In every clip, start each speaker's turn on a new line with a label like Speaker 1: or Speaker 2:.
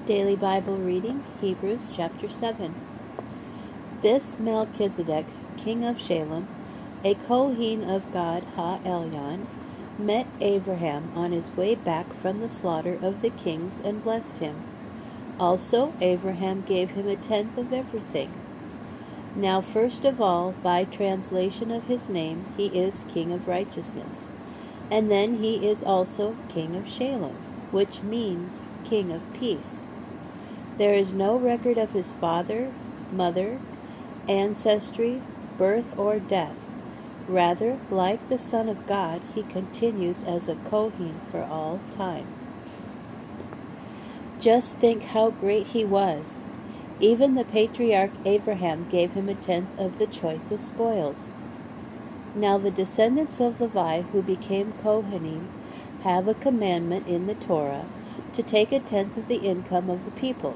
Speaker 1: Daily Bible reading, Hebrews chapter 7. This Melchizedek, king of Shalem, a Kohen of God Ha-Elyon, met Abraham on his way back from the slaughter of the kings and blessed him. Also Abraham gave him a tenth of everything. Now first of all, by translation of his name, he is King of Righteousness. And then he is also King of Shalem, which means King of Peace. There is no record of his father, mother, ancestry, birth, or death. Rather, like the Son of God, he continues as a Kohen for all time. Just think how great he was. Even the patriarch Abraham gave him a tenth of the choicest spoils. Now the descendants of Levi who became Kohanim have a commandment in the Torah to take a tenth of the income of the people,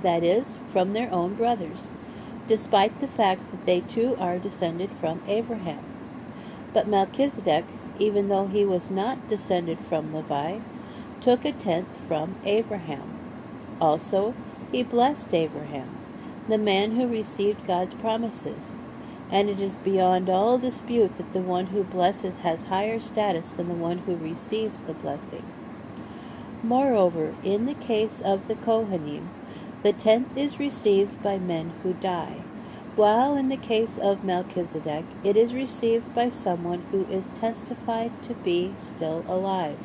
Speaker 1: that is, from their own brothers, despite the fact that they too are descended from Abraham. But Melchizedek, even though he was not descended from Levi, took a tenth from Abraham. Also, he blessed Abraham, the man who received God's promises, and it is beyond all dispute that the one who blesses has higher status than the one who receives the blessing. Moreover, in the case of the Kohanim, the tenth is received by men who die, while in the case of Melchizedek, it is received by someone who is testified to be still alive.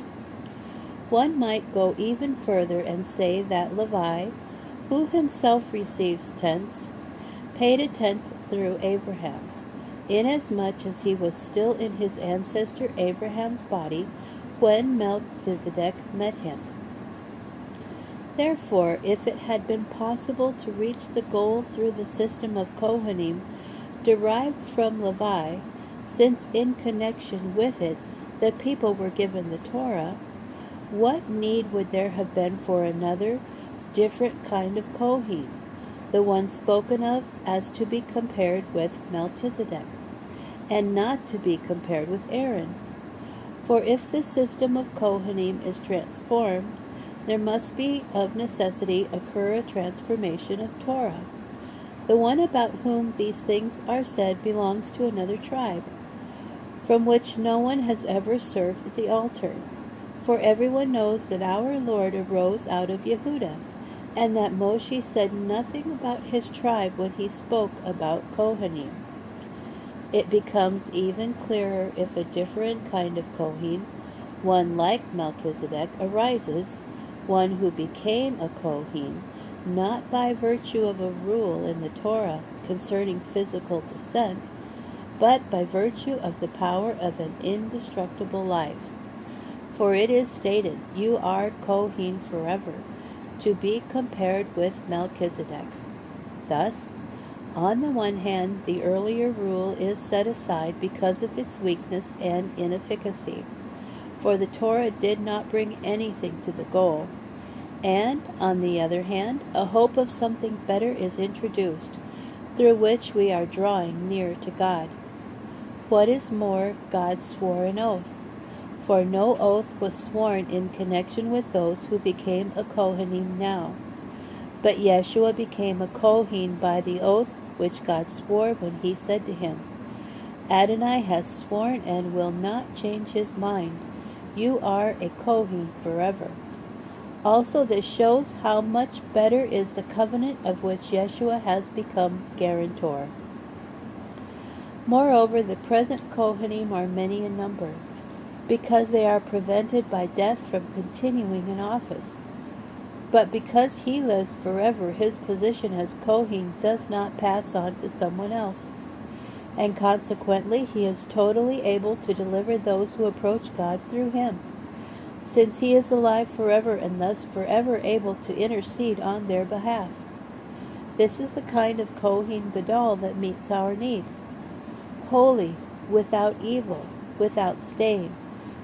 Speaker 1: One might go even further and say that Levi, who himself receives tenths, paid a tenth through Abraham, inasmuch as he was still in his ancestor Abraham's body when Melchizedek met him. Therefore, if it had been possible to reach the goal through the system of Kohanim derived from Levi, since in connection with it the people were given the Torah, what need would there have been for another, different kind of Kohen, the one spoken of as to be compared with Melchizedek, and not to be compared with Aaron? For if the system of Kohanim is transformed, there must be of necessity occur a transformation of Torah. The one about whom these things are said belongs to another tribe, from which no one has ever served at the altar. For everyone knows that our Lord arose out of Yehudah, and that Moshe said nothing about his tribe when he spoke about Kohanim. It becomes even clearer if a different kind of Kohen, one like Melchizedek, arises, one who became a Kohen, not by virtue of a rule in the Torah concerning physical descent, but by virtue of the power of an indestructible life. For it is stated, "You are Kohen forever," to be compared with Melchizedek. Thus, on the one hand, the earlier rule is set aside because of its weakness and inefficacy, for the Torah did not bring anything to the goal, and, on the other hand, a hope of something better is introduced, through which we are drawing near to God. What is more, God swore an oath, for no oath was sworn in connection with those who became a Kohanim now. But Yeshua became a Kohen by the oath which God swore when he said to him, "Adonai has sworn and will not change his mind. You are a Kohen forever." Also, this shows how much better is the covenant of which Yeshua has become guarantor. Moreover, the present Kohanim are many in number, because they are prevented by death from continuing in office. But because he lives forever, his position as Kohen does not pass on to someone else, and consequently he is totally able to deliver those who approach God through him, since he is alive forever and thus forever able to intercede on their behalf. This is the kind of Kohen Gadol that meets our need. Holy, without evil, without stain,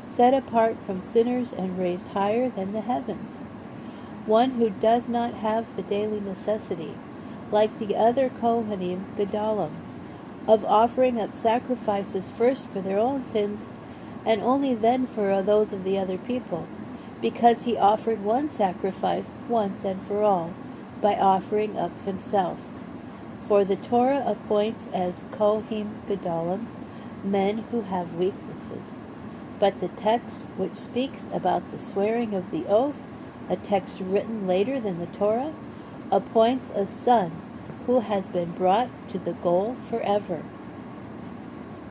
Speaker 1: set apart from sinners and raised higher than the heavens. One who does not have the daily necessity, like the other Kohanim Gedolim, of offering up sacrifices first for their own sins and only then for those of the other people, because he offered one sacrifice once and for all, by offering up himself. For the Torah appoints as Kohen Gedolim men who have weaknesses. But the text which speaks about the swearing of the oath, a text written later than the Torah, appoints a son who has been brought to the goal forever.